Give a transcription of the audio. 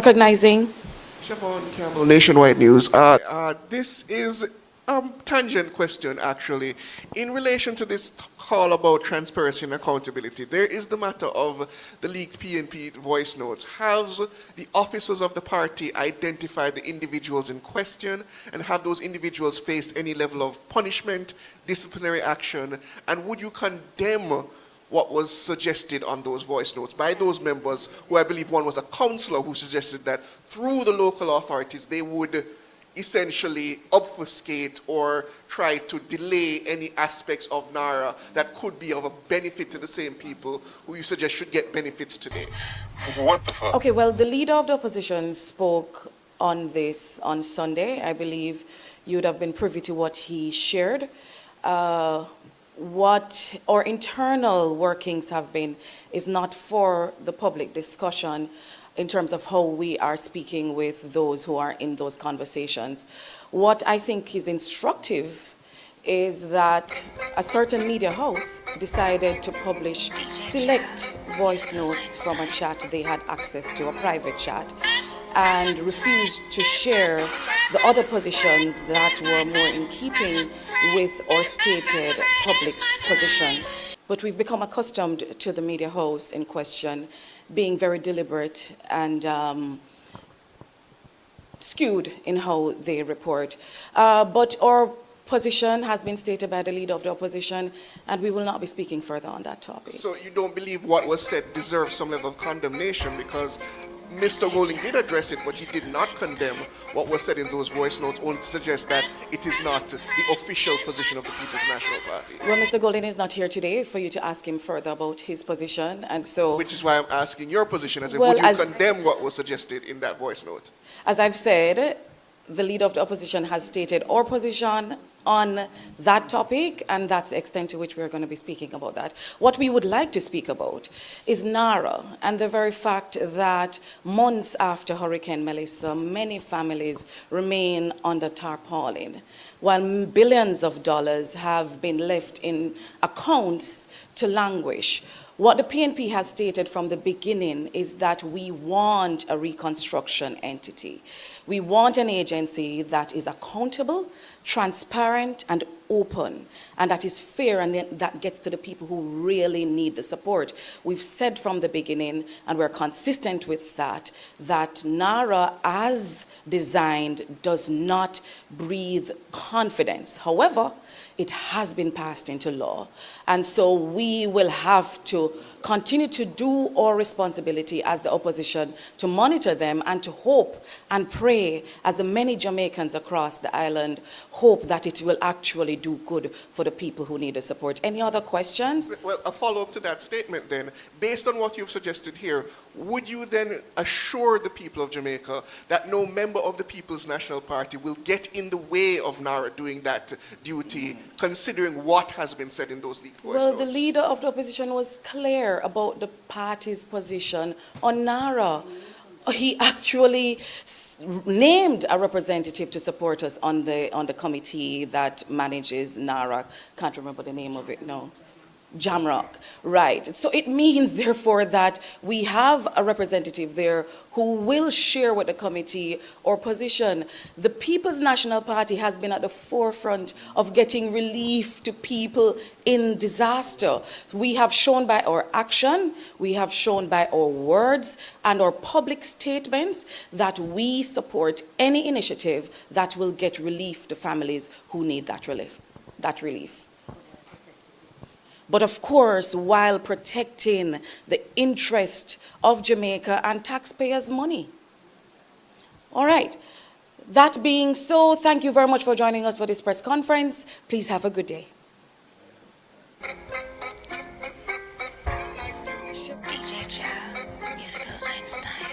Recognizing. Siobhan Campbell, Nationwide News. This is a tangent question, actually. In relation to this call about transparency and accountability, there is the matter of the leaked PNP voice notes. Have the officers of the party identified the individuals in question, and have those individuals faced any level of punishment, disciplinary action, and would you condemn what was suggested on those voice notes by those members, who I believe one was a councillor who suggested that through the local authorities they would essentially obfuscate or try to delay any aspects of NARA that could be of a benefit to the same people who you suggest should get benefits today? What the fuck? Okay, well, the leader of the opposition spoke on this on Sunday. I believe you would have been privy to what he shared. What our internal workings have been is not for the public discussion in terms of how we are speaking with those who are in those conversations. What I think is instructive is that a certain media house decided to publish select voice notes from a chat they had access to, a private chat, and refused to share the other positions that were more in keeping with our stated public position. But we've become accustomed to the media house in question being very deliberate and skewed in how they report. But our position has been stated by the leader of the opposition, and we will not be speaking further on that topic. So you don't believe what was said deserves some level of condemnation, because Mr. Golding did address it, but he did not condemn what was said in those voice notes, only to suggest that it is not the official position of the People's National Party. Well, Mr. Golding is not here today for you to ask him further about his position, and so... Which is why I'm asking your position, as in, Well, would you condemn what was suggested in that voice note? As I've said, the leader of the opposition has stated our position on that topic, and that's the extent to which we're going to be speaking about that. What we would like to speak about is NARA and the very fact that months after Hurricane Melissa, many families remain under tarpaulin, while billions of dollars have been left in accounts to languish. What the PNP has stated from the beginning is that we want a reconstruction entity. We want an agency that is accountable, transparent, and open, and that is fair, and that gets to the people who really need the support. We've said from the beginning, and we're consistent with that, that NARA as designed does not breathe confidence. However, it has been passed into law. And so we will have to continue to do our responsibility as the opposition to monitor them and to hope and pray, as the many Jamaicans across the island hope, that it will actually do good for the people who need the support. Any other questions? Well, a follow-up to that statement then, based on what you've suggested here, would you then assure the people of Jamaica that no member of the People's National Party will get in the way of NARA doing that duty, considering what has been said in those leaked voice notes? Well, the leader of the opposition was clear about the party's position on NARA. He actually named a representative to support us on the committee that manages NARA. Can't remember the name of it, no. Jamrock, right. So it means, therefore, that we have a representative there who will share with the committee our position. The People's National Party has been at the forefront of getting relief to people in disaster. We have shown by our action, we have shown by our words and our public statements that we support any initiative that will get relief to families who need that relief. But of course, while protecting the interest of Jamaica and taxpayers' money. All right. That being so, thank you very much for joining us for this press conference. Please have a good day. DJ Musical Einstein.